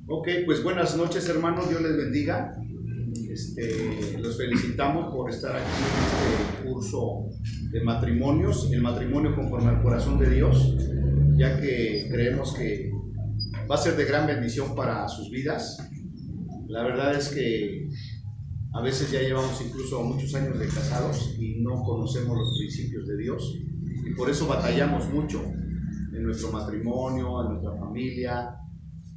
Ok, pues buenas noches, hermanos, Dios les bendiga. Los felicitamos por estar aquí en este curso de matrimonios, el matrimonio conforme al corazón de Dios, ya que creemos que va a ser de gran bendición para sus vidas. La verdad es que a veces ya llevamos incluso muchos años de casados y no conocemos los principios de Dios, y por eso batallamos mucho en nuestro matrimonio, en nuestra familia.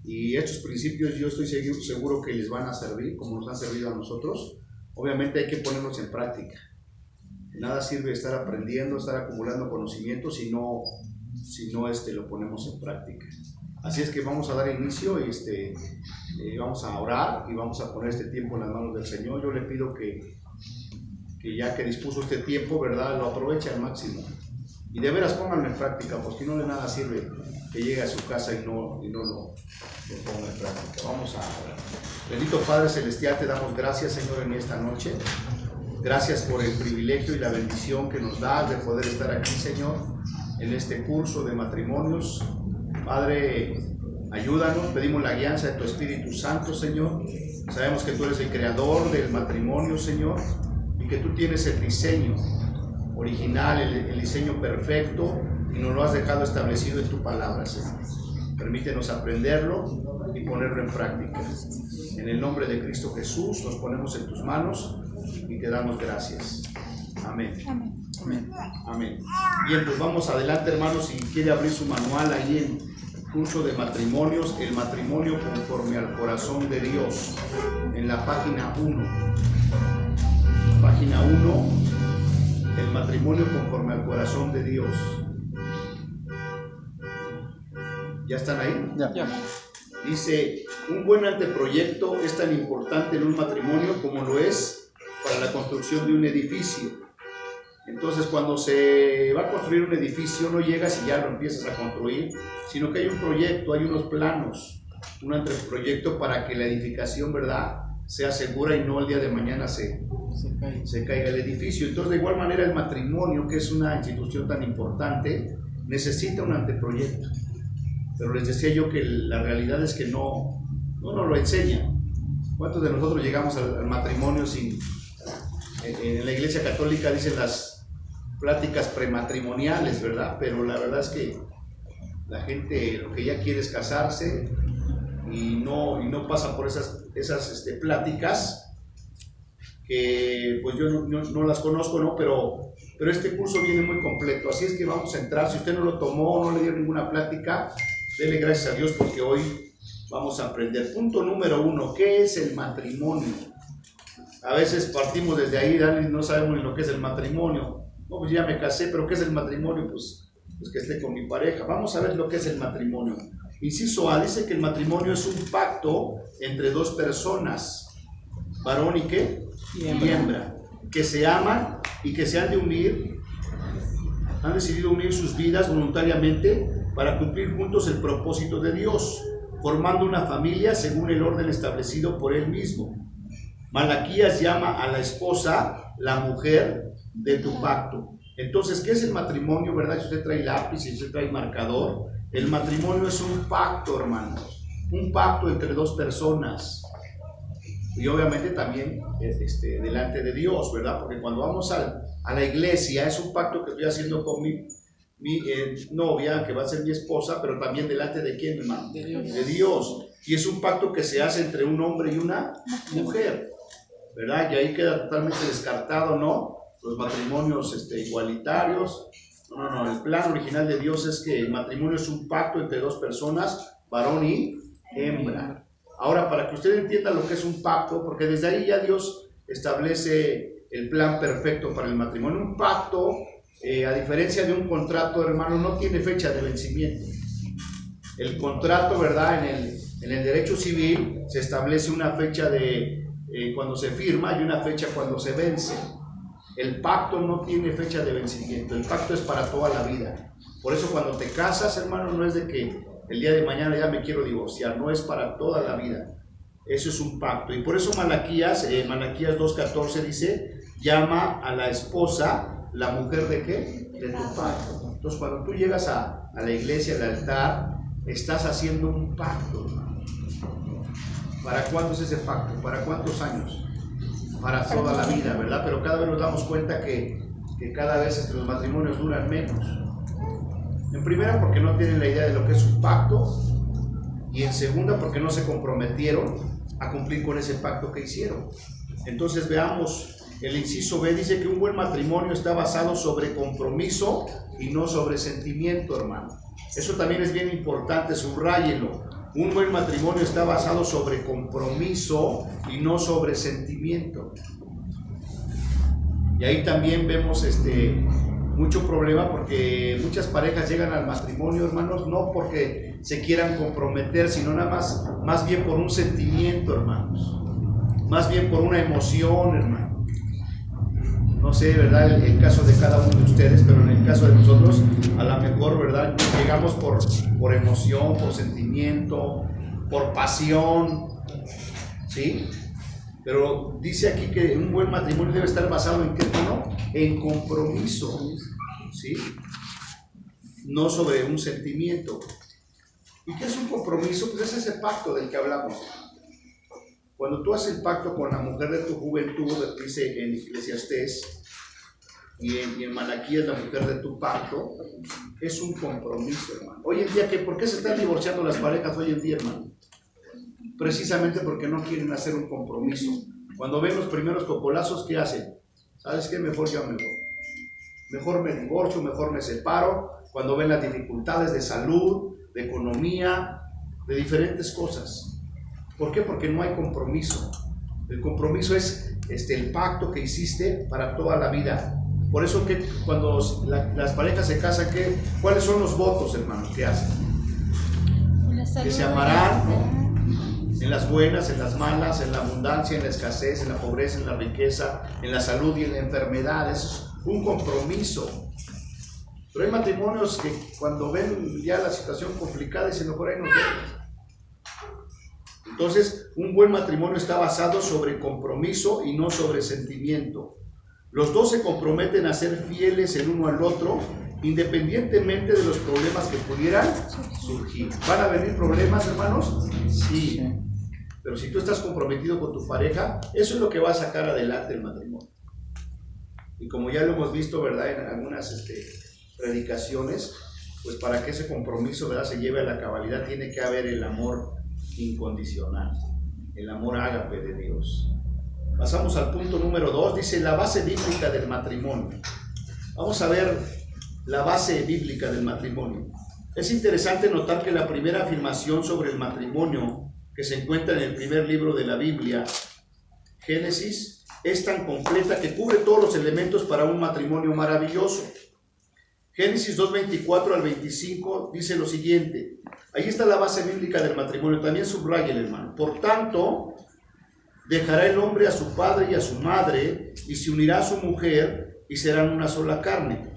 Y estos principios yo estoy seguro que les van a servir como nos han servido a nosotros. Obviamente hay que ponerlos en práctica. Nada sirve estar aprendiendo, estar acumulando conocimientos si no lo ponemos en práctica. Así es que vamos a dar inicio y vamos a orar y vamos a poner este tiempo en las manos del Señor. Yo le pido que ya que dispuso este tiempo, ¿verdad?, lo aproveche al máximo. Y de veras pónganlo en práctica, porque no de nada sirve que llegue a su casa y no lo ponga en práctica. Vamos a orar. Bendito Padre Celestial, te damos gracias, Señor, en esta noche. Gracias por el privilegio y la bendición que nos das de poder estar aquí, Señor, en este curso de matrimonios. Padre, ayúdanos, pedimos la guianza de tu Espíritu Santo, Señor. Sabemos que tú eres el creador del matrimonio, Señor, y que tú tienes el diseño original, el diseño perfecto, y nos lo has dejado establecido en tu palabra, Señor. Permítenos aprenderlo y ponerlo en práctica. En el nombre de Cristo Jesús nos ponemos en tus manos y te damos gracias. Amén. Amén. Amén. Amén. Bien, pues vamos adelante, hermanos. Si quiere abrir su manual ahí en curso de matrimonios, el matrimonio conforme al corazón de Dios, en la página 1. Página 1, el matrimonio conforme al corazón de Dios. ¿Ya están ahí? Ya. Dice, un buen anteproyecto es tan importante en un matrimonio como lo es para la construcción de un edificio. Entonces, cuando se va a construir un edificio, no llegas y ya lo empiezas a construir, sino que hay un proyecto, hay unos planos, un anteproyecto para que la edificación, ¿verdad?, sea segura y no el día de mañana se caiga el edificio. Entonces, de igual manera, el matrimonio, que es una institución tan importante, necesita un anteproyecto. Pero les decía yo que la realidad es que no nos lo enseñan. ¿Cuántos de nosotros llegamos al matrimonio sin... En la Iglesia Católica dicen las pláticas prematrimoniales, ¿verdad? Pero la verdad es que la gente lo que ya quiere es casarse y no pasa por esas pláticas que pues yo no las conozco, ¿no? Pero este curso viene muy completo, así es que vamos a entrar. Si usted no lo tomó, no le dio ninguna plática, dele gracias a Dios porque hoy vamos a aprender. Punto número 1, ¿qué es el matrimonio? A veces partimos desde ahí, Dani, no sabemos ni lo que es el matrimonio. No, pues ya me casé, pero ¿qué es el matrimonio? Pues que esté con mi pareja. Vamos a ver lo que es el matrimonio. Inciso A dice que el matrimonio es un pacto entre dos personas, varón y ¿qué? Y hembra, que se aman y que se han decidido unir sus vidas voluntariamente para cumplir juntos el propósito de Dios, formando una familia según el orden establecido por Él mismo. Malaquías llama a la esposa la mujer de tu pacto. Entonces, ¿qué es el matrimonio, verdad? Si usted trae lápiz, si usted trae marcador, el matrimonio es un pacto, hermanos, un pacto entre dos personas. Y obviamente también delante de Dios, ¿verdad? Porque cuando vamos a la iglesia es un pacto que estoy haciendo con mi novia, que va a ser mi esposa, pero también delante de ¿quién, hermano? De Dios. Y es un pacto que se hace entre un hombre y una mujer, ¿verdad? Y ahí queda totalmente descartado, ¿no?, los matrimonios igualitarios. No, el plan original de Dios es que el matrimonio es un pacto entre dos personas, varón y hembra. Ahora, para que usted entienda lo que es un pacto, porque desde ahí ya Dios establece el plan perfecto para el matrimonio. Un pacto, a diferencia de un contrato, hermano, no tiene fecha de vencimiento. El contrato, ¿verdad?, en el derecho civil se establece una fecha de cuando se firma y una fecha cuando se vence. El pacto no tiene fecha de vencimiento, el pacto es para toda la vida. Por eso cuando te casas, hermano, no es de que el día de mañana ya me quiero divorciar, no, es para toda la vida. Eso es un pacto. Y por eso Malaquías 2:14 dice, llama a la esposa la mujer de ¿qué? De tu pacto. Entonces cuando tú llegas a la iglesia, al altar, estás haciendo un pacto, hermano. ¿Para cuándo es ese pacto? ¿Para cuántos años? Para toda la vida, ¿verdad? Pero cada vez nos damos cuenta que cada vez los matrimonios duran menos. En primera, porque no tienen la idea de lo que es un pacto, y en segunda, porque no se comprometieron a cumplir con ese pacto que hicieron. Entonces veamos, el inciso B dice que un buen matrimonio está basado sobre compromiso y no sobre sentimiento, hermano. Eso también es bien importante, subráyenlo. Un buen matrimonio está basado sobre compromiso y no sobre sentimiento. Y ahí también vemos mucho problema, porque muchas parejas llegan al matrimonio, hermanos, no porque se quieran comprometer, sino nada más bien por un sentimiento, hermanos. Más bien por una emoción, hermano. No sé, ¿verdad? El caso de cada uno de ustedes, pero en el caso de nosotros, a lo mejor, ¿verdad? Llegamos por emoción, por sentimiento, por pasión, ¿sí? Pero dice aquí que un buen matrimonio debe estar basado en ¿qué, hermano? En compromiso, ¿sí? No sobre un sentimiento. ¿Y qué es un compromiso? Pues es ese pacto del que hablamos. Cuando tú haces el pacto con la mujer de tu juventud, dice en Eclesiastés, y en Malaquías, la mujer de tu pacto, es un compromiso, hermano. Hoy en día, ¿por qué se están divorciando las parejas hoy en día, hermano? Precisamente porque no quieren hacer un compromiso. Cuando ven los primeros cocolazos, ¿qué hacen? ¿Sabes qué? Mejor ya me voy. Mejor me divorcio, mejor me separo. Cuando ven las dificultades de salud, de economía, de diferentes cosas. ¿Por qué? Porque no hay compromiso. El compromiso es el pacto que hiciste para toda la vida. Por eso que cuando las parejas se casan, ¿cuáles son los votos, hermanos? ¿Qué hacen? Que se amarán, ¿no? En las buenas, en las malas, en la abundancia, en la escasez, en la pobreza, en la riqueza, en la salud y en la enfermedad. Es un compromiso. Pero hay matrimonios que cuando ven ya la situación complicada dicen, mejor ahí nos vemos. Entonces, un buen matrimonio está basado sobre compromiso y no sobre sentimiento. Los dos se comprometen a ser fieles el uno al otro, independientemente de los problemas que pudieran surgir. ¿Van a venir problemas, hermanos? Sí. Pero si tú estás comprometido con tu pareja, eso es lo que va a sacar adelante el matrimonio. Y como ya lo hemos visto, ¿verdad? En algunas predicaciones, pues para que ese compromiso, ¿verdad?, se lleve a la cabalidad, tiene que haber el amor incondicional, el amor ágape de Dios. Pasamos al punto número 2, dice la base bíblica del matrimonio. Vamos a ver la base bíblica del matrimonio. Es interesante notar que la primera afirmación sobre el matrimonio que se encuentra en el primer libro de la Biblia, Génesis, es tan completa que cubre todos los elementos para un matrimonio maravilloso. Génesis 2:24 al 25 dice lo siguiente. Ahí está la base bíblica del matrimonio. También subraya el hermano. Por tanto, dejará el hombre a su padre y a su madre, y se unirá a su mujer, y serán una sola carne.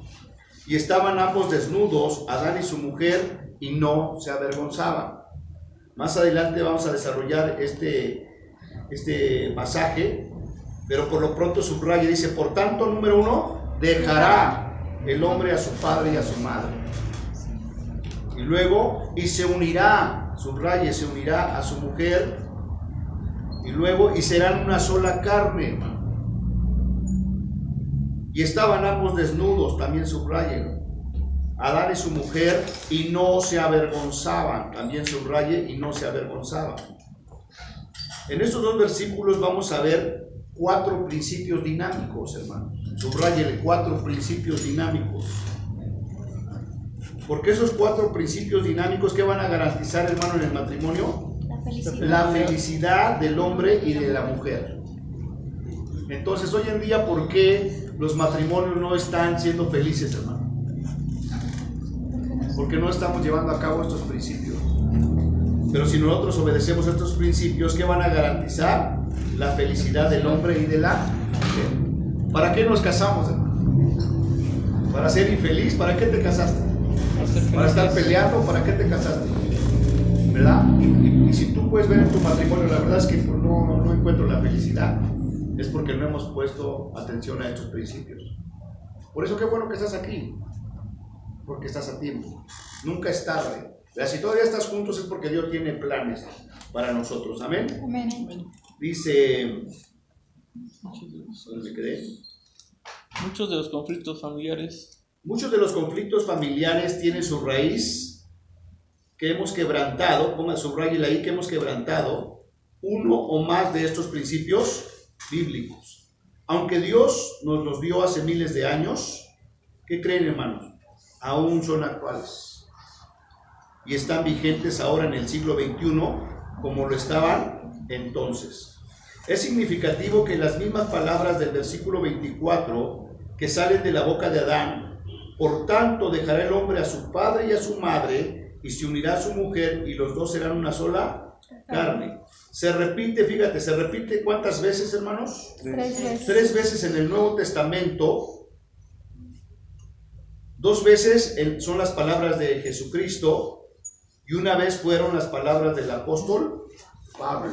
Y estaban ambos desnudos, Adán y su mujer, y no se avergonzaban. Más adelante vamos a desarrollar este pasaje, pero por lo pronto subraya, dice, por tanto, número 1, dejará el hombre a su padre y a su madre. Y luego, y se unirá, subraye, se unirá a su mujer, y luego, y serán una sola carne. Y estaban ambos desnudos, también subraye, Adán y su mujer, y no se avergonzaban, también subraye, y no se avergonzaban. En estos dos versículos vamos a ver 4 principios dinámicos, hermanos. Subraye 4 principios dinámicos. Porque esos 4 principios dinámicos, ¿qué van a garantizar, hermano, en el matrimonio? La felicidad del hombre y de la mujer. Entonces, hoy en día, ¿por qué los matrimonios no están siendo felices, hermano? Porque no estamos llevando a cabo estos principios. Pero si nosotros obedecemos estos principios, ¿qué van a garantizar? La felicidad del hombre y de la mujer. ¿Para qué nos casamos, hermano? ¿Para ser infeliz? ¿Para qué te casaste? ¿Para estar peleando? ¿Para qué te casaste? ¿Verdad? Y si tú puedes ver en tu matrimonio, la verdad es que no encuentro la felicidad. Es porque no hemos puesto atención a estos principios. Por eso qué bueno que estás aquí. Porque estás a tiempo. Nunca es tarde. Si todavía estás juntos es porque Dios tiene planes para nosotros. Amén. Amén. Dice, ¿dónde me quedé? Muchos de los conflictos familiares tienen su raíz que hemos quebrantado, subrayela ahí, que hemos quebrantado uno o más de estos principios bíblicos. Aunque Dios nos los dio hace miles de años, ¿qué creen, hermanos? Aún son actuales y están vigentes ahora en el siglo XXI como lo estaban entonces. Es significativo que las mismas palabras del versículo 24 que salen de la boca de Adán: por tanto dejará el hombre a su padre y a su madre y se unirá a su mujer y los dos serán una sola carne. Se repite, fíjate, se repite ¿cuántas veces, hermanos? 3 veces. 3 veces en el Nuevo Testamento. 2 veces son las palabras de Jesucristo y una vez fueron las palabras del apóstol Pablo.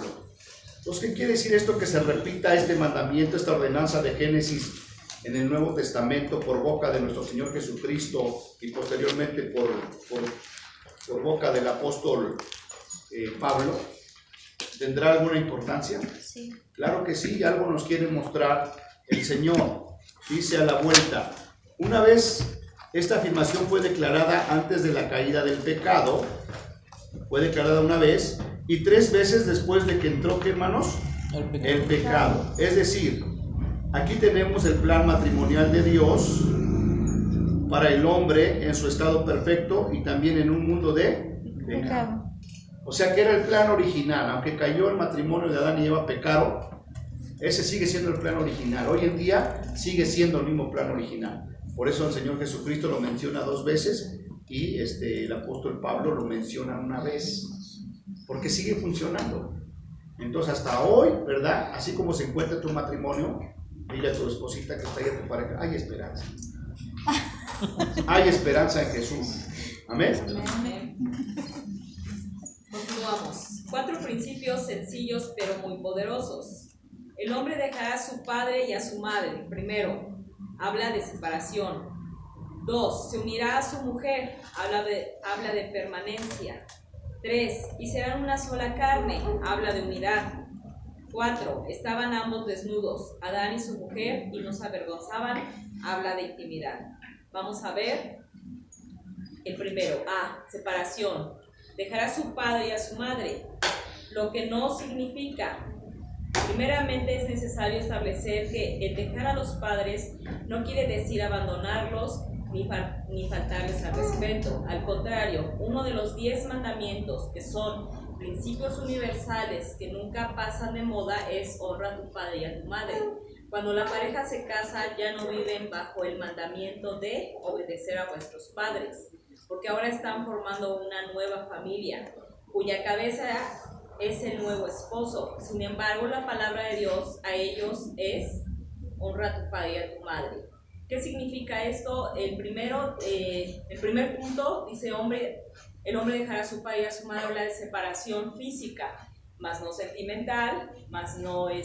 Entonces, ¿qué quiere decir esto? Que se repita este mandamiento, esta ordenanza de Génesis en el Nuevo Testamento por boca de nuestro Señor Jesucristo y posteriormente por boca del apóstol Pablo. ¿Tendrá alguna importancia? Sí. Claro que sí, algo nos quiere mostrar el Señor. Dice a la vuelta: una vez esta afirmación fue declarada antes de la caída del pecado, fue declarada una vez, y 3 veces después de que entró, ¿qué, hermanos? El pecado. Es decir, aquí tenemos el plan matrimonial de Dios para el hombre en su estado perfecto y también en un mundo de pecado. O sea que era el plan original, aunque cayó el matrimonio de Adán y Eva, pecaron, ese sigue siendo el plan original. Hoy en día sigue siendo el mismo plan original. Por eso el Señor Jesucristo lo menciona 2 veces y el apóstol Pablo lo menciona una vez, porque sigue funcionando. Entonces hasta hoy, ¿verdad? Así como se encuentra tu matrimonio, dile a tu esposita que está ahí a tu pareja: hay esperanza. Hay esperanza en Jesús. Amén. Amén. Continuamos. 4 principios sencillos pero muy poderosos. El hombre dejará a su padre y a su madre. Primero, habla de separación. 2, se unirá a su mujer. Habla de permanencia. 3, y serán una sola carne. Habla de unidad. 4, estaban ambos desnudos, Adán y su mujer, y no se avergonzaban. Habla de intimidad. Vamos a ver el primero. Separación. Dejará a su padre y a su madre, lo que no significa. Primeramente es necesario establecer que el dejar a los padres no quiere decir abandonarlos ni faltarles al respeto. Al contrario, uno de los 10 mandamientos, que son principios universales que nunca pasan de moda, es: honra a tu padre y a tu madre. Cuando la pareja se casa, ya no viven bajo el mandamiento de obedecer a vuestros padres, porque ahora están formando una nueva familia, cuya cabeza es el nuevo esposo. Sin embargo, la palabra de Dios a ellos es: honra a tu padre y a tu madre. ¿Qué significa esto? El primer punto dice: el hombre dejará a su padre y a su madre. Habla de separación física, más no sentimental, más no de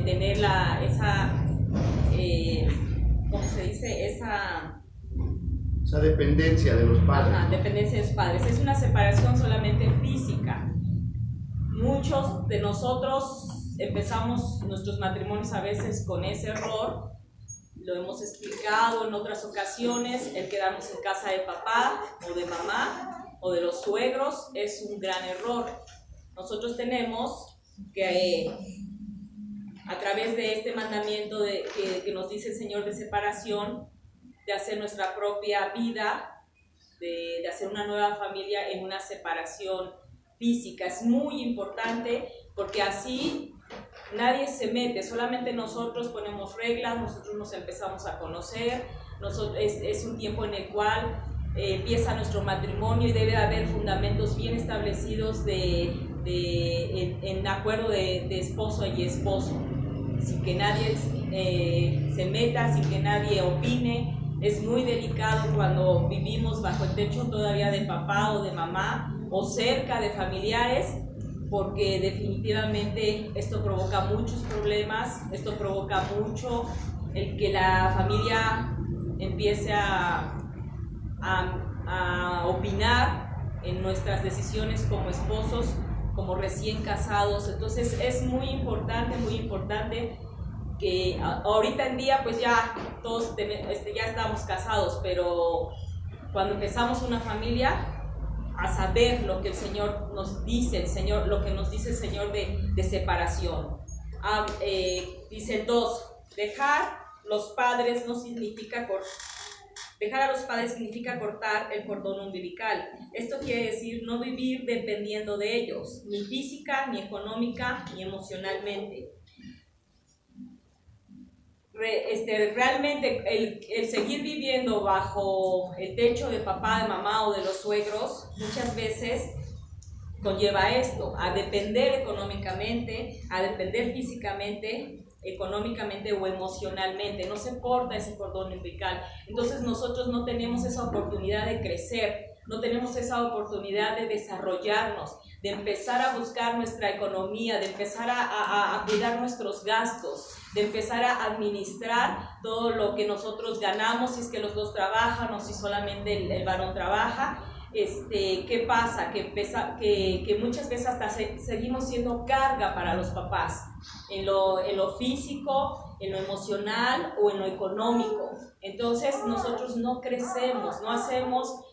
tener esa ¿cómo se dice? Esa dependencia de los padres. Dependencia de los padres. Es una separación solamente física. Muchos de nosotros empezamos nuestros matrimonios a veces con ese error. Lo hemos explicado en otras ocasiones. El quedarnos en casa de papá o de mamá o de los suegros es un gran error. Nosotros tenemos que, a través de este mandamiento que nos dice el Señor de separación, de hacer nuestra propia vida, de hacer una nueva familia en una separación física. Es muy importante, porque así nadie se mete, solamente nosotros ponemos reglas, nosotros nos empezamos a conocer. Es un tiempo en el cual empieza nuestro matrimonio y debe haber fundamentos bien establecidos en acuerdo de esposo y esposo, sin que nadie se meta, sin que nadie opine. Es muy delicado cuando vivimos bajo el techo todavía de papá o de mamá o cerca de familiares, porque definitivamente esto provoca muchos problemas. Esto provoca mucho el que la familia empiece a a opinar en nuestras decisiones como esposos, como recién casados. Entonces es muy importante que ahorita en día pues ya todos ya estamos casados, pero cuando empezamos una familia, a saber lo que el Señor nos dice, lo que nos dice el Señor de separación. Dice el 2, dejar los padres no significa dejar a los padres significa cortar el cordón umbilical. Esto quiere decir no vivir dependiendo de ellos, ni física, ni económica, ni emocionalmente. Realmente el seguir viviendo bajo el techo de papá, de mamá o de los suegros muchas veces conlleva esto, a depender económicamente, a depender físicamente, económicamente o emocionalmente. No se corta ese cordón umbilical. Entonces nosotros no tenemos esa oportunidad de crecer, no tenemos esa oportunidad de desarrollarnos, de empezar a buscar nuestra economía, de empezar a cuidar nuestros gastos, de empezar a administrar todo lo que nosotros ganamos, si es que los dos trabajan o si solamente el varón trabaja. ¿Qué pasa? Que muchas veces hasta seguimos siendo carga para los papás, en lo físico, en lo emocional o en lo económico. Entonces nosotros no crecemos, no hacemos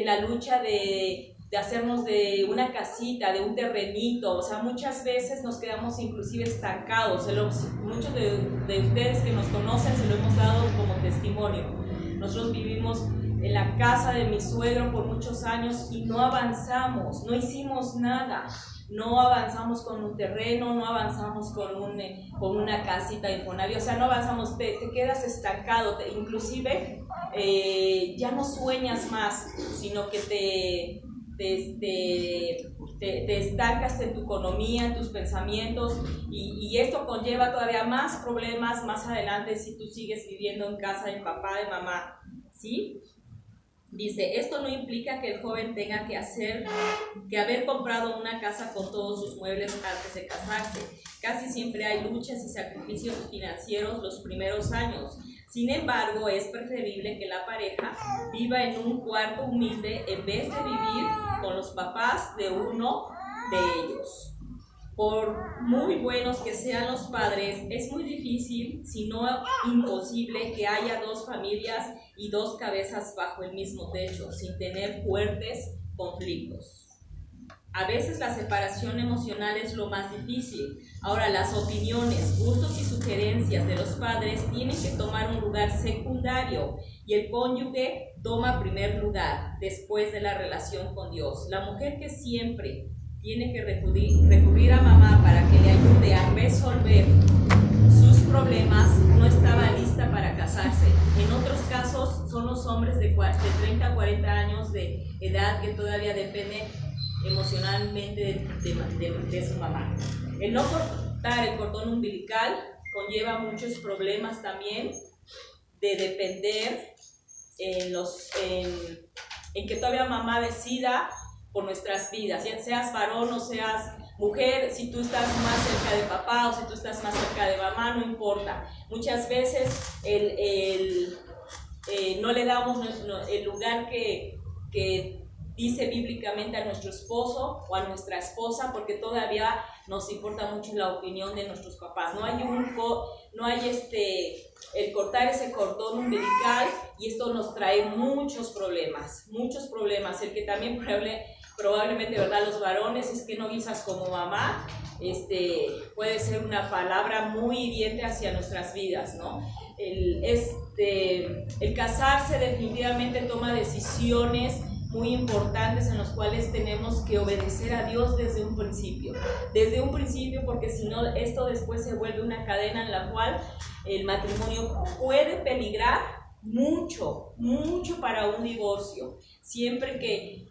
la lucha de hacernos de una casita, de un terrenito. O sea, muchas veces nos quedamos inclusive estancados. Muchos de ustedes que nos conocen se lo hemos dado como testimonio. Nosotros vivimos en la casa de mi suegro por muchos años y no avanzamos, no hicimos nada. No avanzamos con un terreno, no avanzamos con una casita de Infonavit, o sea, no avanzamos, te quedas estancado, inclusive ya no sueñas más, sino que te estancas en tu economía, en tus pensamientos, y esto conlleva todavía más problemas más adelante si tú sigues viviendo en casa de papá, de mamá, ¿sí? Dice, esto no implica que el joven tenga que haber comprado una casa con todos sus muebles antes de casarse. Casi siempre hay luchas y sacrificios financieros los primeros años. Sin embargo, es preferible que la pareja viva en un cuarto humilde en vez de vivir con los papás de uno de ellos. Por muy buenos que sean los padres, es muy difícil, si no imposible, que haya dos familias y dos cabezas bajo el mismo techo, sin tener fuertes conflictos. A veces la separación emocional es lo más difícil. Ahora, las opiniones, gustos y sugerencias de los padres tienen que tomar un lugar secundario y el cónyuge toma primer lugar después de la relación con Dios. La mujer que siempre tiene que recurrir a mamá para que le ayude a resolver sus problemas no estaba lista para casarse. En otros casos son los hombres de 30 a 40 años de edad que todavía dependen emocionalmente de su mamá. El no cortar el cordón umbilical conlleva muchos problemas también de depender en que todavía mamá decida por nuestras vidas, ya seas varón o seas mujer, si tú estás más cerca de papá o si tú estás más cerca de mamá, no importa. Muchas veces no le damos el lugar que dice bíblicamente a nuestro esposo o a nuestra esposa, porque todavía nos importa mucho la opinión de nuestros papás. No hay el cortar ese cordón umbilical, y esto nos trae muchos problemas. El que también probablemente, ¿verdad? Los varones, es que no guisas como mamá, puede ser una palabra muy hiriente hacia nuestras vidas, ¿no? El casarse definitivamente toma decisiones muy importantes en los cuales tenemos que obedecer a Dios desde un principio, porque si no, esto después se vuelve una cadena en la cual el matrimonio puede peligrar mucho para un divorcio, siempre que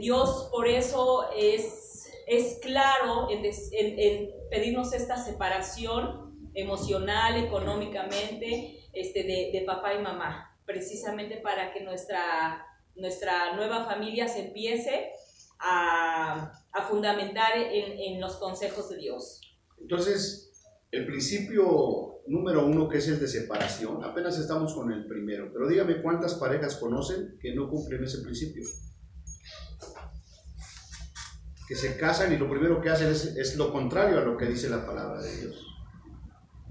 Dios por eso es claro en pedirnos esta separación emocional, económicamente, de papá y mamá, precisamente para que nuestra nueva familia se empiece a fundamentar en los consejos de Dios. Entonces, el principio número 1, que es el de separación. Apenas estamos con el primero, pero dígame cuántas parejas conocen que no cumplen ese principio. Que se casan y lo primero que hacen es lo contrario a lo que dice la palabra de Dios.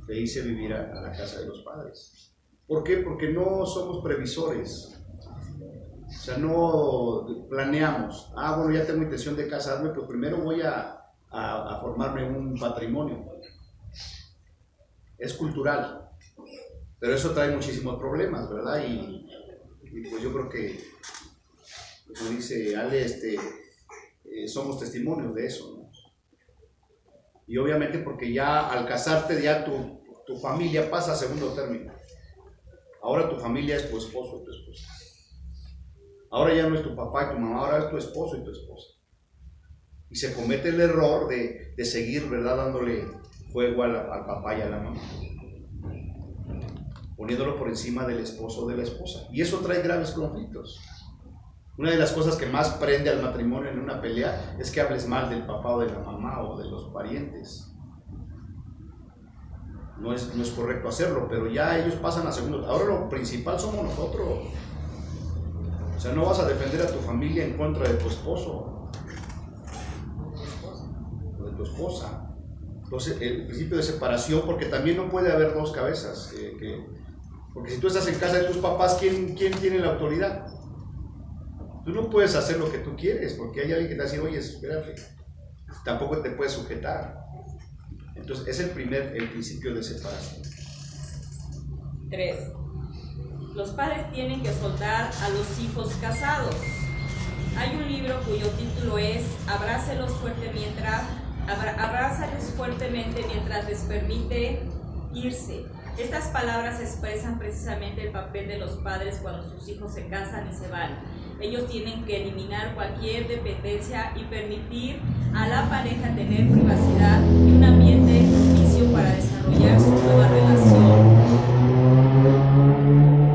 De irse a vivir a la casa de los padres. ¿Por qué? Porque no somos previsores. O sea, no planeamos. Bueno, ya tengo intención de casarme, pero primero voy a formarme un patrimonio. Es cultural. Pero eso trae muchísimos problemas, ¿verdad? Y pues yo creo que, como dice Ale, somos testimonios de eso, ¿no? Y obviamente porque ya al casarte ya tu familia pasa a segundo término. Ahora tu familia es tu esposo y tu esposa. Ahora ya no es tu papá y tu mamá, ahora es tu esposo y tu esposa. Y se comete el error de seguir, ¿verdad?, dándole juego al papá y a la mamá, poniéndolo por encima del esposo o de la esposa. Y eso trae graves conflictos. Una de las cosas que más prende al matrimonio en una pelea es que hables mal del papá o de la mamá o de los parientes. No es correcto hacerlo, pero ya ellos pasan a segundo. Ahora lo principal somos nosotros. O sea, no vas a defender a tu familia en contra de tu esposo o de tu esposa. Entonces, el principio de separación, porque también no puede haber dos cabezas. Porque si tú estás en casa de tus papás, ¿quién tiene la autoridad? Tú no puedes hacer lo que tú quieres, porque hay alguien que te va a decir, oye, espérate, tampoco te puedes sujetar. Entonces, es el principio de separación. 3. Los padres tienen que soltar a los hijos casados. Hay un libro cuyo título es Abrázalos fuertemente mientras les permite irse. Estas palabras expresan precisamente el papel de los padres cuando sus hijos se casan y se van. Ellos tienen que eliminar cualquier dependencia y permitir a la pareja tener privacidad y un ambiente propicio para desarrollar su nueva relación.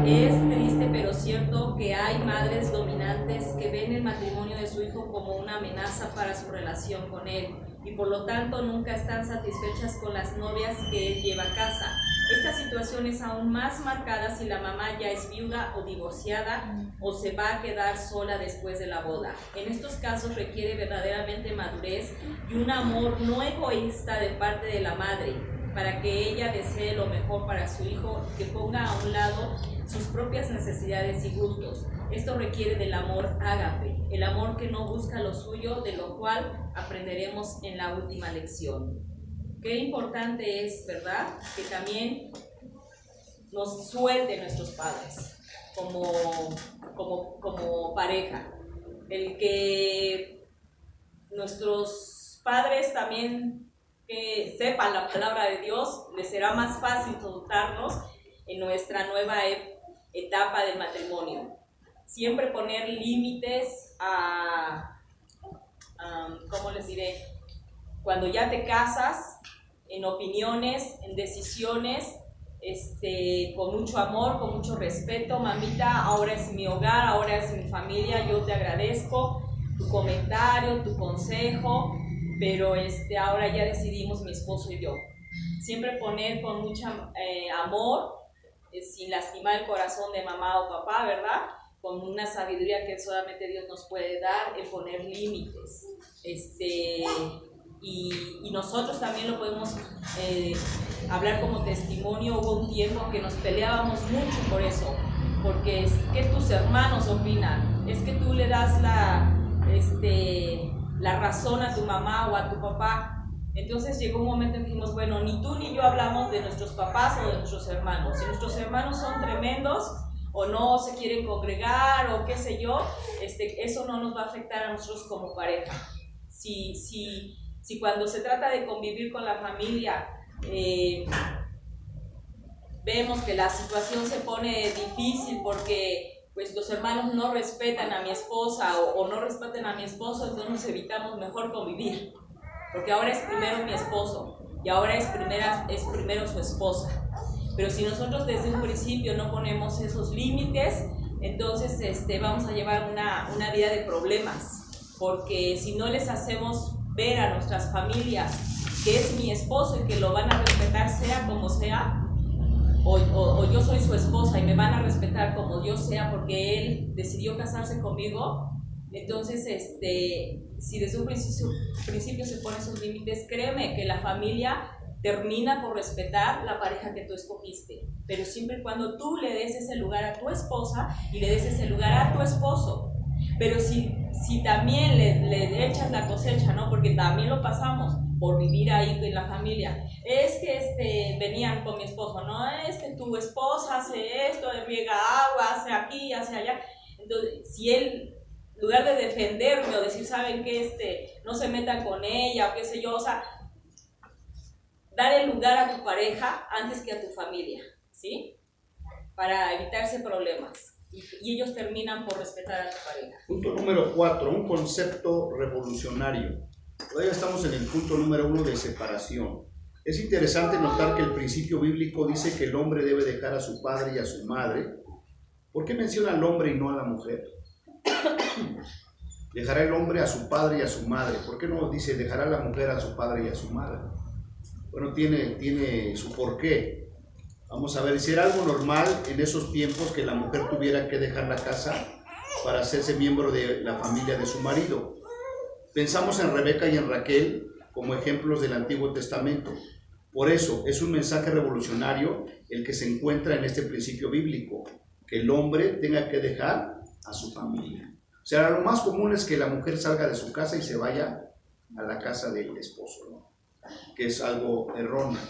Es triste pero cierto que hay madres dominantes que ven el matrimonio de su hijo como una amenaza para su relación con él y por lo tanto nunca están satisfechas con las novias que él lleva a casa. Esta situación es aún más marcada si la mamá ya es viuda o divorciada o se va a quedar sola después de la boda. En estos casos requiere verdaderamente madurez y un amor no egoísta de parte de la madre para que ella desee lo mejor para su hijo y que ponga a un lado sus propias necesidades y gustos. Esto requiere del amor ágape, el amor que no busca lo suyo, de lo cual aprenderemos en la última lección. Qué importante es, ¿verdad?, que también nos suelten nuestros padres como pareja. El que nuestros padres también sepan la palabra de Dios, les será más fácil soltarnos en nuestra nueva etapa del matrimonio. Siempre poner límites ¿cómo les diré? Cuando ya te casas, en opiniones, en decisiones, con mucho amor, con mucho respeto. Mamita, ahora es mi hogar, ahora es mi familia, yo te agradezco tu comentario, tu consejo, pero ahora ya decidimos mi esposo y yo. Siempre poner con mucho amor, sin lastimar el corazón de mamá o papá, ¿verdad?, con una sabiduría que solamente Dios nos puede dar, el poner límites. Y nosotros también lo podemos hablar como testimonio. Hubo un tiempo que nos peleábamos mucho por eso, porque es que tus hermanos opinan, es que tú le das la razón a tu mamá o a tu papá. Entonces llegó un momento en que dijimos, bueno, ni tú ni yo hablamos de nuestros papás o de nuestros hermanos. Si nuestros hermanos son tremendos o no se quieren congregar o qué sé yo, eso no nos va a afectar a nosotros como pareja. Si cuando se trata de convivir con la familia vemos que la situación se pone difícil porque pues los hermanos no respetan a mi esposa o no respetan a mi esposo, entonces nos evitamos mejor convivir, porque ahora es primero mi esposo y ahora es primero su esposa. Pero si nosotros desde un principio no ponemos esos límites, entonces vamos a llevar una vida de problemas, porque si no les hacemos ver a nuestras familias que es mi esposo y que lo van a respetar sea como sea, o yo soy su esposa y me van a respetar como Dios sea porque Él decidió casarse conmigo, entonces si desde un principio se ponen esos límites, créeme que la familia termina por respetar la pareja que tú escogiste, pero siempre y cuando tú le des ese lugar a tu esposa y le des ese lugar a tu esposo. Pero si también le echas la cosecha, ¿no? Porque también lo pasamos por vivir ahí en la familia. Es que venían con mi esposo, ¿no? Es que tu esposa hace esto, riega agua, hace aquí, hace allá. Entonces, si él, en lugar de defenderme o decir, ¿saben qué? No se metan con ella o qué sé yo, o sea, dar el lugar a tu pareja antes que a tu familia, ¿sí? Para evitarse problemas. Y ellos terminan por respetar a tu pareja. Punto número 4, un concepto revolucionario. Todavía estamos en el punto número 1 de separación. Es interesante notar que el principio bíblico dice que el hombre debe dejar a su padre y a su madre. ¿Por qué menciona al hombre y no a la mujer? Dejará el hombre a su padre y a su madre. ¿Por qué no dice dejará la mujer a su padre y a su madre? Bueno, tiene su porqué. Vamos a ver, si era algo normal en esos tiempos que la mujer tuviera que dejar la casa para hacerse miembro de la familia de su marido. Pensamos en Rebeca y en Raquel como ejemplos del Antiguo Testamento. Por eso es un mensaje revolucionario el que se encuentra en este principio bíblico, que el hombre tenga que dejar a su familia. O sea, lo más común es que la mujer salga de su casa y se vaya a la casa del esposo, ¿no? Que es algo erróneo.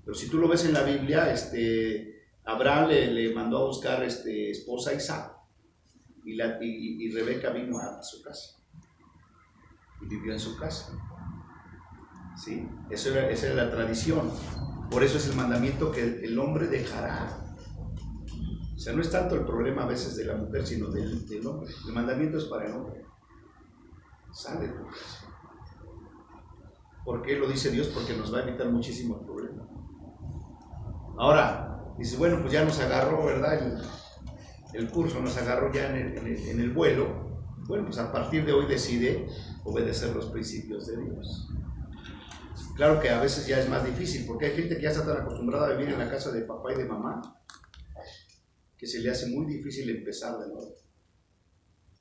Pero si tú lo ves en la Biblia, Abraham le mandó a buscar esposa a Isaac y Rebeca vino a su casa y vivió en su casa. ¿Sí? Esa era la tradición. Por eso es el mandamiento que el hombre dejará. O sea, no es tanto el problema a veces de la mujer, sino del hombre. El mandamiento es para el hombre. Sale de tu casa. ¿Por qué lo dice Dios? Porque nos va a evitar muchísimos problemas. Ahora, dice, bueno, pues ya nos agarró, ¿verdad? El curso nos agarró ya en el vuelo. Bueno, pues a partir de hoy decide obedecer los principios de Dios. Claro que a veces ya es más difícil, porque hay gente que ya está tan acostumbrada a vivir en la casa de papá y de mamá, que se le hace muy difícil empezar de nuevo.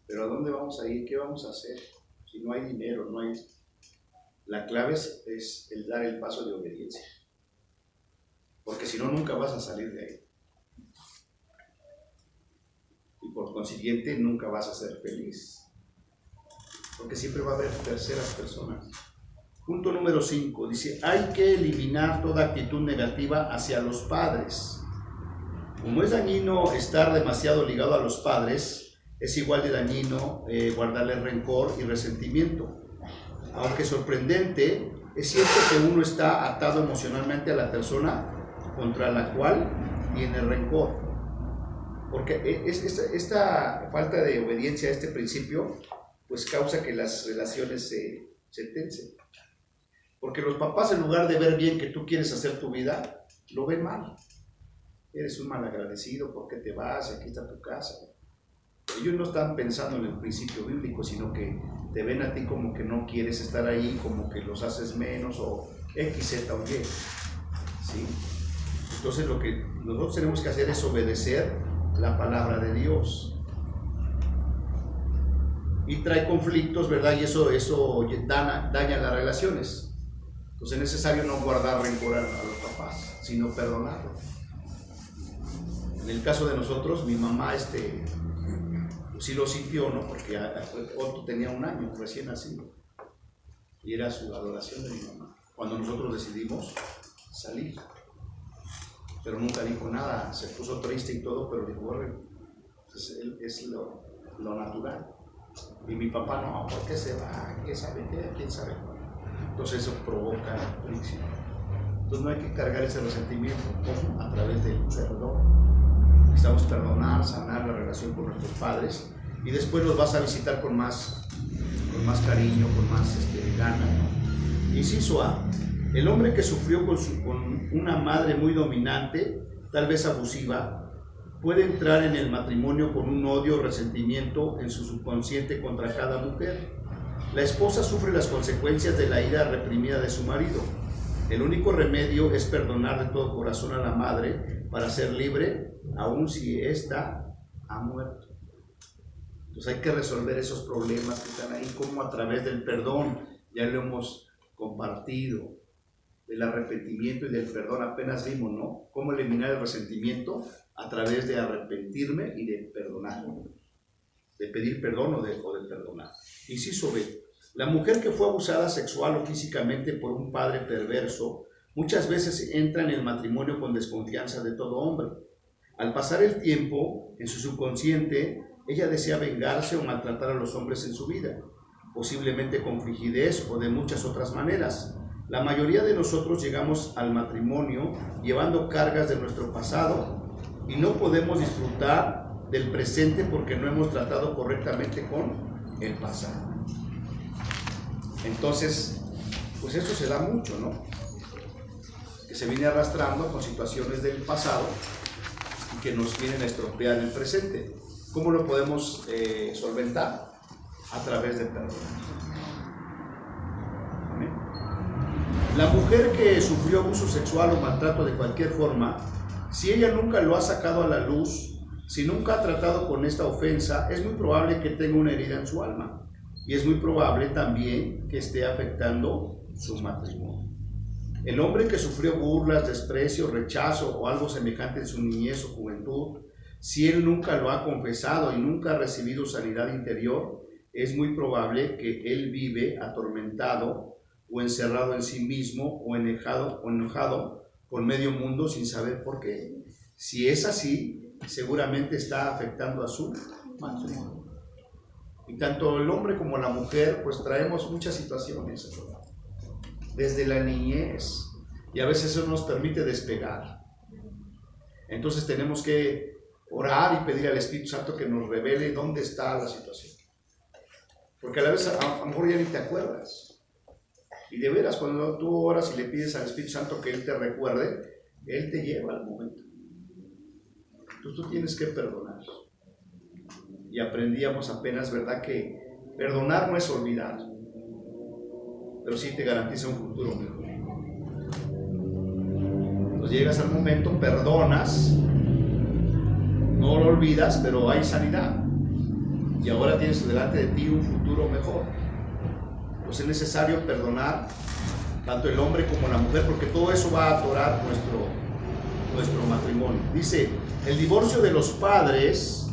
Pero ¿a dónde vamos a ir? ¿Qué vamos a hacer? Si no hay dinero, no hay... La clave es el dar el paso de obediencia. Porque si no, nunca vas a salir de ahí. Y por consiguiente, nunca vas a ser feliz. Porque siempre va a haber terceras personas. Punto número 5. Dice, hay que eliminar toda actitud negativa hacia los padres. Como es dañino estar demasiado ligado a los padres, es igual de dañino guardarle rencor y resentimiento. Aunque sorprendente, es cierto que uno está atado emocionalmente a la persona contra la cual tiene rencor. Porque esta falta de obediencia a este principio, pues causa que las relaciones se tensen. Porque los papás, en lugar de ver bien que tú quieres hacer tu vida, lo ven mal. Eres un malagradecido, ¿por qué te vas? Aquí está tu casa. Ellos no están pensando en el principio bíblico, sino que te ven a ti como que no quieres estar ahí, como que los haces menos o X, Z o Y. ¿Sí? Entonces lo que nosotros tenemos que hacer es obedecer la palabra de Dios. Y trae conflictos, ¿verdad? Y eso daña las relaciones. Entonces es necesario no guardar rencor a los papás, sino perdonarlos. En el caso de nosotros, mi mamá sí lo sintió, ¿no? Porque Otto tenía 1 año, recién nacido. Y era su adoración de mi mamá. Cuando nosotros decidimos salir. Pero nunca dijo nada, se puso triste y todo, pero dijo, bueno, es lo natural. Y mi papá, no, ¿por qué se va? ¿Quién sabe qué? ¿Quién sabe cuál? Entonces eso provoca fricción. Entonces no hay que cargar ese resentimiento, ¿cómo? A través del perdón. Necesitamos perdonar, sanar la relación con nuestros padres y después los vas a visitar con más cariño, con más gana. Inciso A. El hombre que sufrió con una madre muy dominante, tal vez abusiva, puede entrar en el matrimonio con un odio o resentimiento en su subconsciente contra cada mujer. La esposa sufre las consecuencias de la ira reprimida de su marido. El único remedio es perdonar de todo corazón a la madre para ser libre, aun si ésta ha muerto. Entonces hay que resolver esos problemas que están ahí, como a través del perdón, ya lo hemos compartido, del arrepentimiento y del perdón, apenas vimos, ¿no? Cómo eliminar el resentimiento a través de arrepentirme y de perdonar, de pedir perdón o de perdonar. Inciso B. La mujer que fue abusada sexual o físicamente por un padre perverso muchas veces entra en el matrimonio con desconfianza de todo hombre. Al pasar el tiempo, en su subconsciente, ella desea vengarse o maltratar a los hombres en su vida, posiblemente con frigidez o de muchas otras maneras. La mayoría de nosotros llegamos al matrimonio llevando cargas de nuestro pasado y no podemos disfrutar del presente porque no hemos tratado correctamente con el pasado. Entonces, pues eso se da mucho, ¿no? Que se viene arrastrando con situaciones del pasado y que nos vienen a estropear el presente. ¿Cómo lo podemos solventar? A través del perdón. ¿Amén? La mujer que sufrió abuso sexual o maltrato de cualquier forma, si ella nunca lo ha sacado a la luz, si nunca ha tratado con esta ofensa, es muy probable que tenga una herida en su alma. Y es muy probable también que esté afectando su matrimonio. El hombre que sufrió burlas, desprecio, rechazo o algo semejante en su niñez o juventud, si él nunca lo ha confesado y nunca ha recibido sanidad interior, es muy probable que él vive atormentado o encerrado en sí mismo o enojado con medio mundo sin saber por qué. Si es así, seguramente está afectando a su matrimonio. Y tanto el hombre como la mujer, pues traemos muchas situaciones, desde la niñez, y a veces eso nos permite despegar. Entonces tenemos que orar y pedir al Espíritu Santo que nos revele dónde está la situación. Porque a la vez a lo mejor ya ni te acuerdas. Y de veras, cuando tú oras y le pides al Espíritu Santo que Él te recuerde, Él te lleva al momento. Entonces tú tienes que perdonar. Y aprendíamos apenas, ¿verdad?, que perdonar no es olvidar, pero sí te garantiza un futuro mejor. Entonces llegas al momento, perdonas, no lo olvidas, pero hay sanidad. Y ahora tienes delante de ti un futuro mejor. Pues es necesario perdonar tanto el hombre como la mujer, porque todo eso va a atorar nuestro matrimonio. Dice, el divorcio de los padres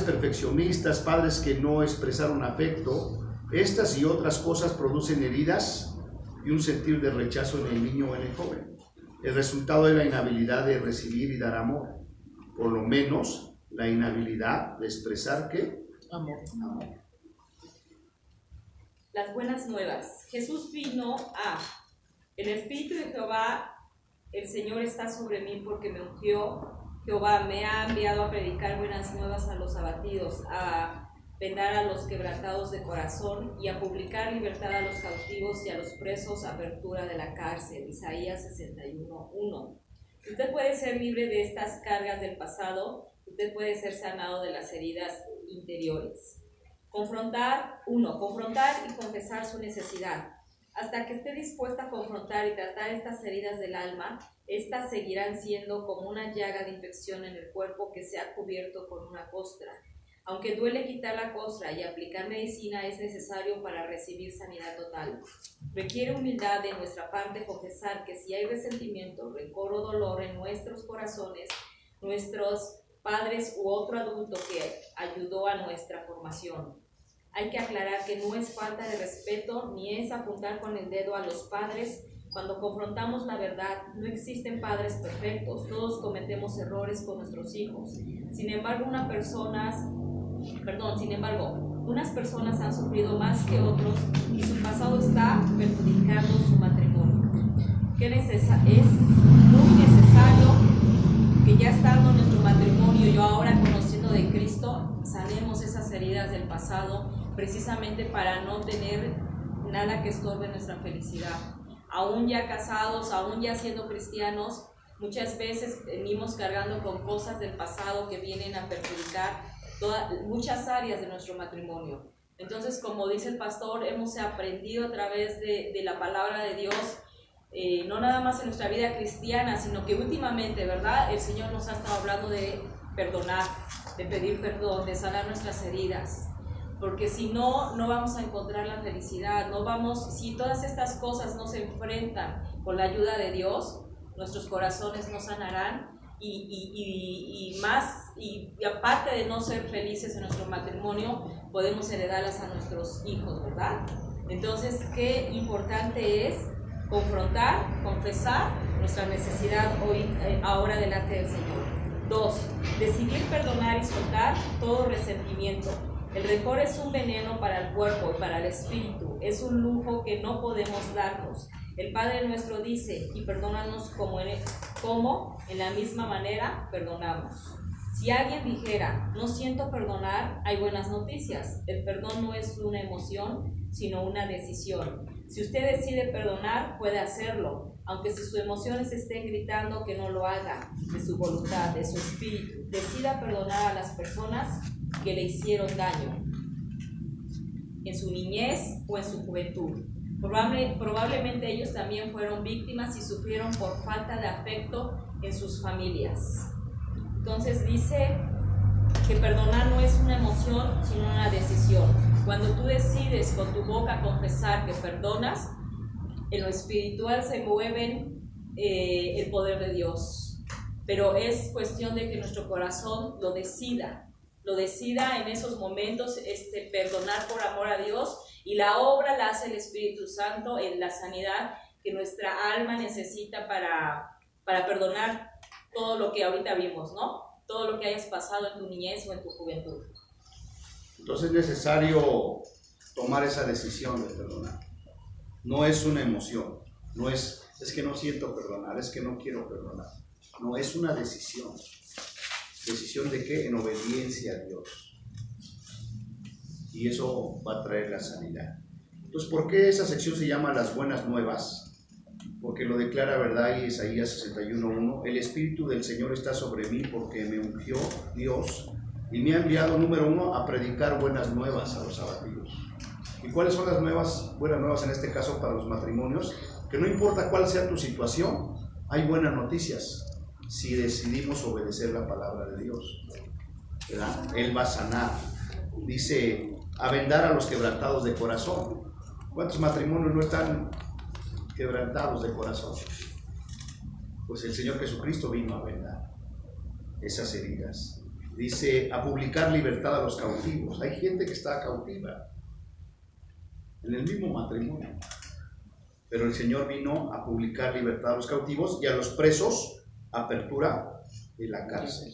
perfeccionistas, padres que no expresaron afecto, estas y otras cosas producen heridas y un sentir de rechazo en el niño o en el joven. El resultado es la inhabilidad de recibir y dar amor, por lo menos la inhabilidad de expresar ¿qué? Amor. Las buenas nuevas. Jesús vino el Espíritu de Jehová, el Señor está sobre mí porque me ungió. Jehová me ha enviado a predicar buenas nuevas a los abatidos, a vendar a los quebrantados de corazón y a publicar libertad a los cautivos y a los presos, apertura de la cárcel. Isaías 61:1. Usted puede ser libre de estas cargas del pasado, usted puede ser sanado de las heridas interiores. Confrontar y confesar su necesidad. Hasta que esté dispuesta a confrontar y tratar estas heridas del alma, estas seguirán siendo como una llaga de infección en el cuerpo que se ha cubierto con una costra. Aunque duele quitar la costra y aplicar medicina, es necesario para recibir sanidad total. Requiere humildad de nuestra parte confesar que si hay resentimiento, rencor o dolor en nuestros corazones, nuestros padres u otro adulto que ayudó a nuestra formación. Hay que aclarar que no es falta de respeto ni es apuntar con el dedo a los padres. Cuando confrontamos la verdad, no existen padres perfectos, todos cometemos errores con nuestros hijos. Sin embargo, unas personas han sufrido más que otros y su pasado está perjudicando su matrimonio. Es muy necesario que ya estando en nuestro matrimonio, yo ahora conociendo de Cristo, sanemos esas heridas del pasado, precisamente para no tener nada que estorbe nuestra felicidad. Aún ya casados, aún ya siendo cristianos, muchas veces venimos cargando con cosas del pasado que vienen a perjudicar muchas áreas de nuestro matrimonio. Entonces, como dice el pastor, hemos aprendido a través de la palabra de Dios no nada más en nuestra vida cristiana, sino que últimamente, ¿verdad? El Señor nos ha estado hablando de perdonar, de pedir perdón, de sanar nuestras heridas. Porque si no, no vamos a encontrar la felicidad, si todas estas cosas no se enfrentan con la ayuda de Dios, nuestros corazones no sanarán y aparte de no ser felices en nuestro matrimonio, podemos heredarlas a nuestros hijos, ¿verdad? Entonces, qué importante es confrontar, confesar nuestra necesidad ahora delante del Señor. 2. Decidir perdonar y soltar todo resentimiento. El rencor es un veneno para el cuerpo y para el espíritu. Es un lujo que no podemos darnos. El Padre nuestro dice, y perdónanos como en la misma manera perdonamos. Si alguien dijera, no siento perdonar, hay buenas noticias. El perdón no es una emoción, sino una decisión. Si usted decide perdonar, puede hacerlo, aunque si sus emociones estén gritando que no lo haga, de su voluntad, de su espíritu. Decida perdonar a las personas que le hicieron daño, en su niñez o en su juventud. Probablemente ellos también fueron víctimas y sufrieron por falta de afecto en sus familias. Entonces dice que perdonar no es una emoción, sino una decisión. Cuando tú decides con tu boca confesar que perdonas, en lo espiritual se mueve el poder de Dios. Pero es cuestión de que nuestro corazón lo decida en esos momentos, perdonar por amor a Dios, y la obra la hace el Espíritu Santo en la sanidad que nuestra alma necesita para perdonar todo lo que ahorita vimos, ¿no? Todo lo que hayas pasado en tu niñez o en tu juventud. Entonces es necesario tomar esa decisión de perdonar. No es una emoción, no es que no siento perdonar, es que no quiero perdonar. No, es una decisión. ¿Decisión de qué? En obediencia a Dios. Y eso va a traer la sanidad. Entonces, ¿por qué esa sección se llama Las Buenas Nuevas? Porque lo declara, ¿verdad? Y Isaías 61:1. El Espíritu del Señor está sobre mí porque me ungió Dios y me ha enviado, número 1, a predicar buenas nuevas a los abatidos. ¿Y cuáles son las buenas nuevas en este caso para los matrimonios? Que no importa cuál sea tu situación, hay buenas noticias si decidimos obedecer la palabra de Dios, ¿verdad? Él va a sanar. Dice, a vendar a los quebrantados de corazón. ¿Cuántos matrimonios no están quebrantados de corazón? Pues el Señor Jesucristo vino a vendar esas heridas. Dice, a publicar libertad a los cautivos. Hay gente que está cautiva en el mismo matrimonio, pero el Señor vino a publicar libertad a los cautivos y a los presos apertura de la cárcel.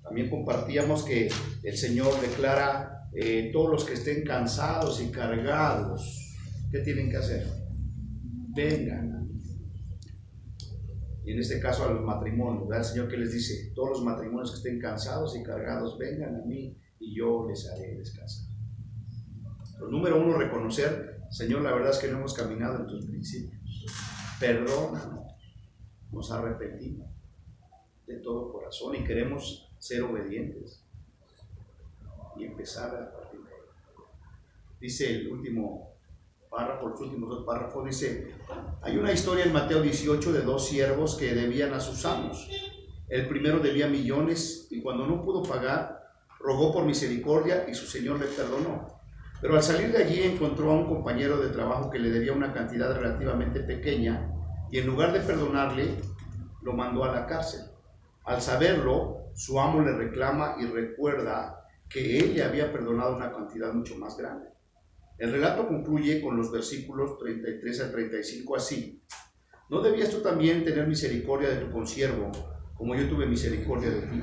También compartíamos que el Señor declara, todos los que estén cansados y cargados, ¿qué tienen que hacer? Vengan. Y en este caso a los matrimonios, ¿verdad? El Señor que les dice, todos los matrimonios que estén cansados y cargados, vengan a mí y yo les haré descansar. Pero número 1, reconocer, Señor, la verdad es que no hemos caminado en tus principios. Perdónanos, nos arrepentimos de todo corazón y queremos ser obedientes y empezar a partir de ahí. Dice el último párrafo, los últimos 2 párrafos, dice, hay una historia en Mateo 18 de 2 siervos que debían a sus amos. El primero debía millones y cuando no pudo pagar, rogó por misericordia y su señor le perdonó. Pero al salir de allí encontró a un compañero de trabajo que le debía una cantidad relativamente pequeña y en lugar de perdonarle, lo mandó a la cárcel. Al saberlo, su amo le reclama y recuerda que él le había perdonado una cantidad mucho más grande. El relato concluye con los versículos 33 al 35 así. ¿No debías tú también tener misericordia de tu consiervo, como yo tuve misericordia de ti?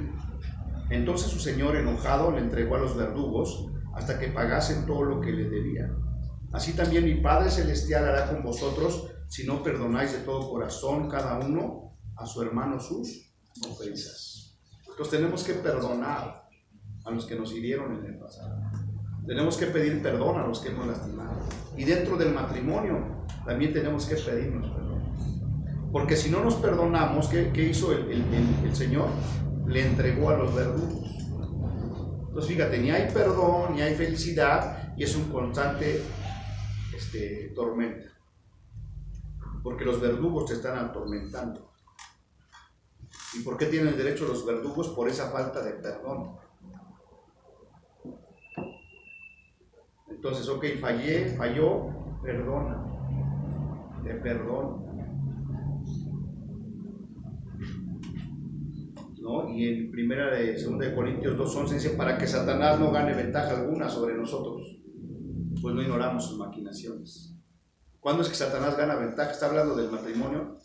Entonces su señor, enojado, le entregó a los verdugos hasta que pagasen todo lo que le debía. Así también mi Padre Celestial hará con vosotros si no perdonáis de todo corazón cada uno a su hermano sus ofensas. Entonces tenemos que perdonar a los que nos hirieron en el pasado. Tenemos que pedir perdón a los que hemos lastimado. Y dentro del matrimonio también tenemos que pedirnos perdón. Porque si no nos perdonamos, ¿qué hizo el Señor? Le entregó a los verdugos. Entonces fíjate, ni hay perdón, ni hay felicidad, y es un constante tormenta. Porque los verdugos te están atormentando. ¿Y por qué tienen derecho los verdugos? Por esa falta de perdón. Entonces, ok, falló, perdona, te perdono. ¿No? Y en 2 de Corintios 2:11 dice, para que Satanás no gane ventaja alguna sobre nosotros, pues no ignoramos sus maquinaciones. ¿Cuándo es que Satanás gana ventaja? Está hablando del matrimonio,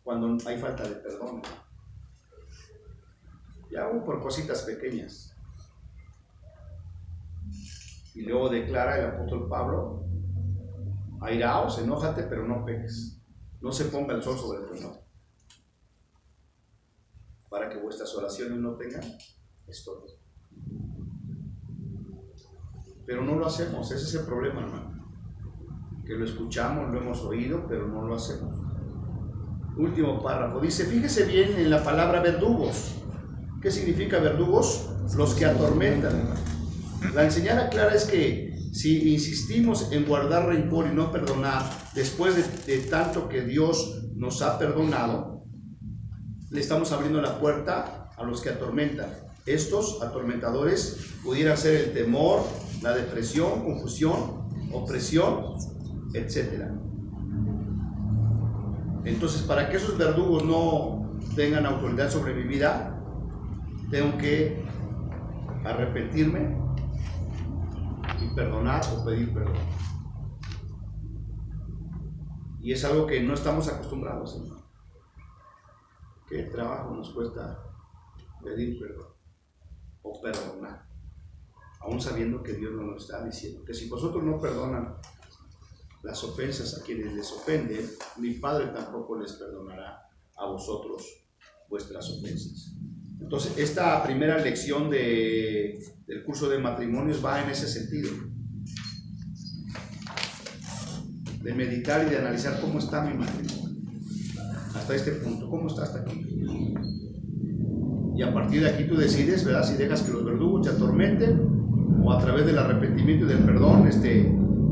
cuando hay falta de perdón. Ya aún por cositas pequeñas. Y luego declara el apóstol Pablo, airaos, enójate, pero no peques. No se ponga el sol sobre tu enojo, para que vuestras oraciones no tengan estorbo. Pero no lo hacemos, ese es el problema, hermano. Que lo escuchamos, lo hemos oído, pero no lo hacemos. Último párrafo, dice, fíjese bien en la palabra verdugos. ¿Qué significa verdugos? Los que atormentan. La enseñanza clara es que si insistimos en guardar rencor y no perdonar, después de tanto que Dios nos ha perdonado, le estamos abriendo la puerta a los que atormentan. Estos atormentadores pudieran ser el temor, la depresión, confusión, opresión, etc. Entonces, para que esos verdugos no tengan autoridad sobre mi vida, tengo que arrepentirme y perdonar o pedir perdón. Y es algo que no estamos acostumbrados, hermano. ¿Qué trabajo nos cuesta pedir perdón o perdonar? Aún sabiendo que Dios nos está diciendo que si vosotros no perdonan las ofensas a quienes les ofenden, mi Padre tampoco les perdonará a vosotros vuestras ofensas. Entonces, esta primera lección del curso de matrimonios va en ese sentido, de meditar y de analizar cómo está mi matrimonio hasta este punto, cómo está hasta aquí. Y a partir de aquí tú decides, ¿verdad?, si dejas que los verdugos te atormenten o a través del arrepentimiento y del perdón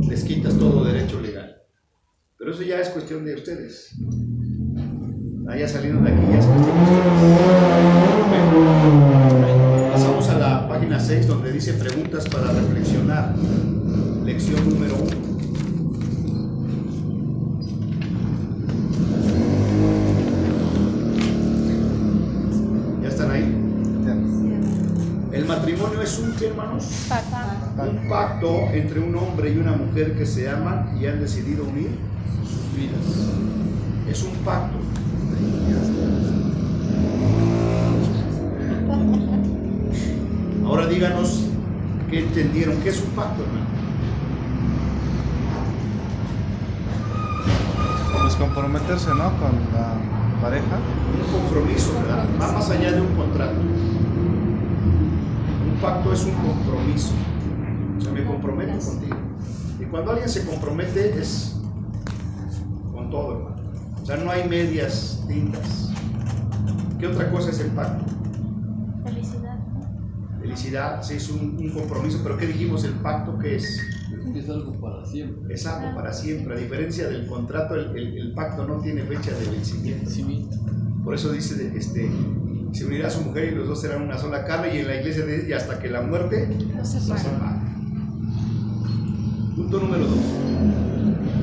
les quitas todo derecho legal. Pero eso ya es cuestión de ustedes. Ya saliendo de aquí ya es cuestión de ustedes. Pasamos a la página 6 donde dice preguntas para reflexionar. Lección número 1. ¿Ya están ahí? El matrimonio es un, ¿qué, hermanos? Un pacto entre un hombre y una mujer que se aman y han decidido unir sus vidas. Es un pacto. Ahora díganos qué entendieron, qué es un pacto, hermano. Pues comprometerse, ¿no?, con la pareja. Un compromiso, ¿verdad? Va más allá de un contrato. Un pacto es un compromiso. O sea, me comprometo contigo. Y cuando alguien se compromete es con todo, hermano. O sea, no hay medias tintas. ¿Qué otra cosa es el pacto? Felicidad. Felicidad, sí, es un compromiso, pero ¿qué dijimos? ¿El pacto qué es? Es algo para siempre. Es algo para siempre. A diferencia del contrato, el pacto no tiene fecha de vencimiento. Por eso dice, se unirá a su mujer y los dos serán una sola carne, y en la iglesia dice, y hasta que la muerte los separe. Punto número 2.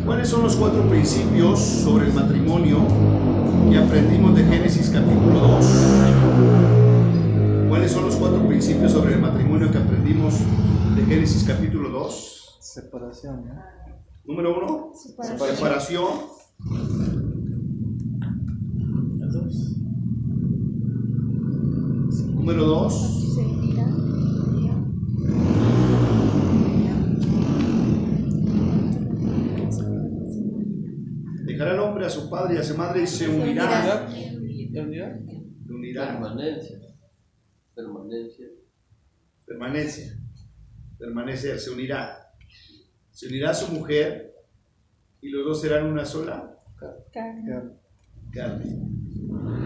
¿Cuáles son los 4 principios sobre el matrimonio que aprendimos de Génesis capítulo 2? ¿Cuáles son los 4 principios sobre el matrimonio que aprendimos de Génesis capítulo 2? Separación, ¿no? Número 1, separación. Número 2, dejará el hombre a su padre y a su madre y se unirá. Permanecer, se unirá. Se unirá a su mujer y los dos serán una sola carne.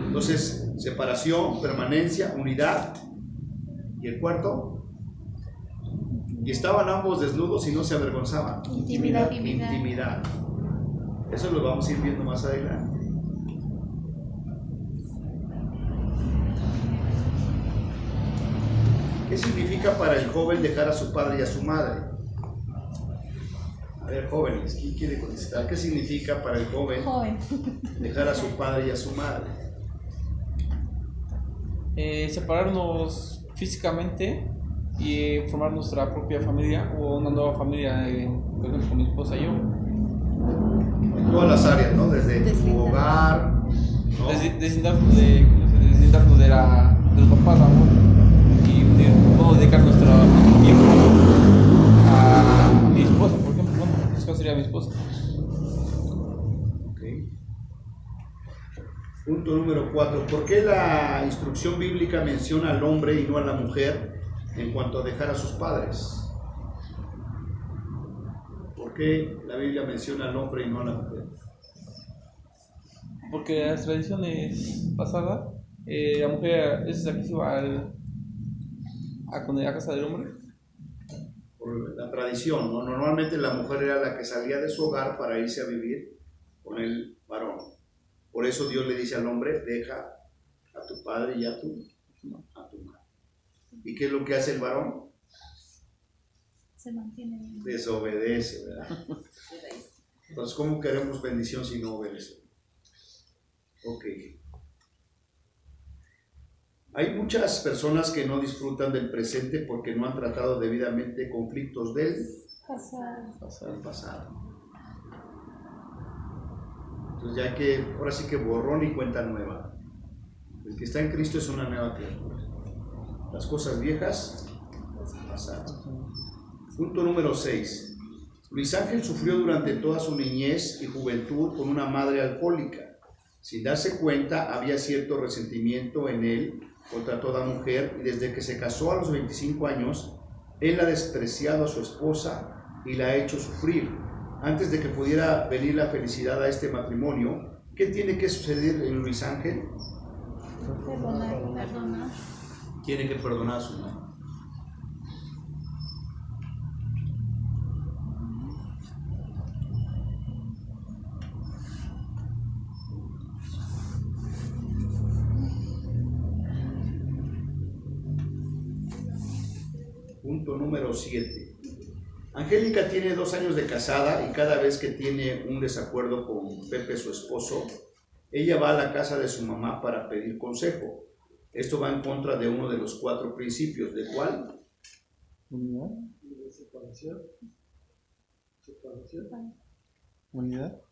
Entonces, separación, permanencia, unidad. ¿Y el cuarto? Y estaban ambos desnudos y no se avergonzaban. Intimidad. Intimidad. Eso lo vamos a ir viendo más adelante. ¿Qué significa para el joven dejar a su padre y a su madre? A ver, jóvenes, ¿quién quiere contestar? ¿Qué significa para el joven dejar a su padre y a su madre? Separarnos físicamente y formar nuestra propia familia o una nueva familia, por ejemplo, con mi esposa y yo. En todas las áreas, ¿no? Desde tu hogar, ¿no? Deslindarnos de los papás, amor, y vamos a dedicar nuestro tiempo a mi esposa, por ejemplo. Bueno, en este caso sería mi esposa. Punto número 4. ¿Por qué la instrucción bíblica menciona al hombre y no a la mujer en cuanto a dejar a sus padres? ¿Por qué la Biblia menciona al hombre y no a la mujer? Porque las tradiciones pasadas, la mujer es la que se iba con la casa del hombre. Por la tradición, ¿no? Normalmente la mujer era la que salía de su hogar para irse a vivir con el varón. Por eso Dios le dice al hombre, deja a tu padre y a tu madre. ¿Y qué es lo que hace el varón? Se mantiene bien. Desobedece, ¿verdad? Entonces, ¿cómo queremos bendición si no obedecemos? Ok. Hay muchas personas que no disfrutan del presente porque no han tratado debidamente conflictos del pasado. Entonces ya que, ahora sí que borrón y cuenta nueva. El que está en Cristo es una nueva criatura. Las cosas viejas pasaron. Punto número 6. Luis Ángel sufrió durante toda su niñez y juventud con una madre alcohólica. Sin darse cuenta, había cierto resentimiento en él contra toda mujer, y desde que se casó a los 25 años, él ha despreciado a su esposa y la ha hecho sufrir. Antes de que pudiera venir la felicidad a este matrimonio, ¿qué tiene que suceder en Luis Ángel? Perdonar. Tiene que perdonar a su madre. Punto número 7. Angélica tiene 2 años de casada y cada vez que tiene un desacuerdo con Pepe, su esposo, ella va a la casa de su mamá para pedir consejo. Esto va en contra de uno de los 4 principios. ¿De cuál? Separación. Unidad.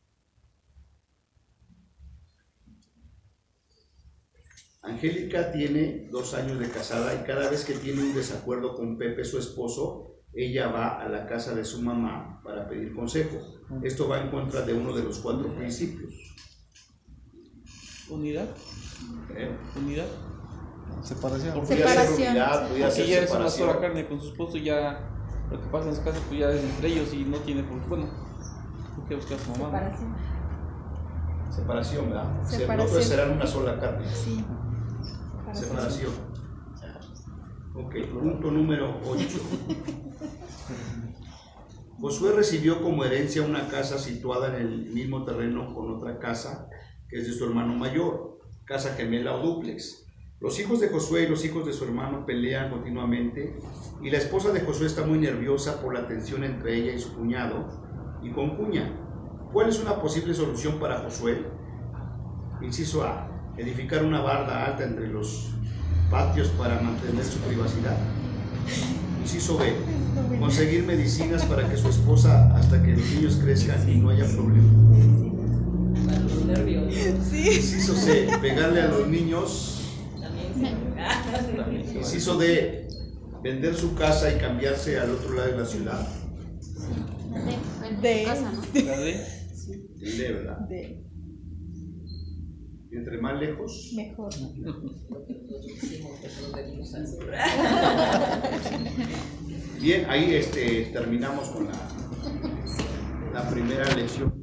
Angélica tiene 2 años de casada y cada vez que tiene un desacuerdo con Pepe, su esposo, ella va a la casa de su mamá para pedir consejo. Esto va en contra de uno de los 4 principios. Unidad. Unidad. Separación. Podría ser Separación. unidad, podría ser Porque ya es una separación. sola carne con su esposo, ya lo que pasa en su casa pues ya es entre ellos y no tiene por qué, bueno, ¿por qué buscar a su mamá? Separación. Separación, ¿verdad? Separación. Los 2 serán una sola carne. Sí. Separación. Ok, punto número 8. Josué recibió como herencia una casa situada en el mismo terreno con otra casa que es de su hermano mayor, casa gemela o dúplex. Los hijos de Josué y los hijos de su hermano pelean continuamente y la esposa de Josué está muy nerviosa por la tensión entre ella y su cuñado y concuña. ¿Cuál es una posible solución para Josué? Inciso A. Edificar una barda alta entre los patios para mantener su privacidad. Inciso B. Conseguir medicinas para que su esposa hasta que los niños crezcan y no haya problema. Para los nervios. Inciso C. Pegarle a los niños. También se Inciso D. Vender su casa y cambiarse al otro lado de la ciudad. De casa, ¿no? La de El D, ¿verdad? De Y entre más lejos. mejor. Bien, ahí terminamos con la primera lección.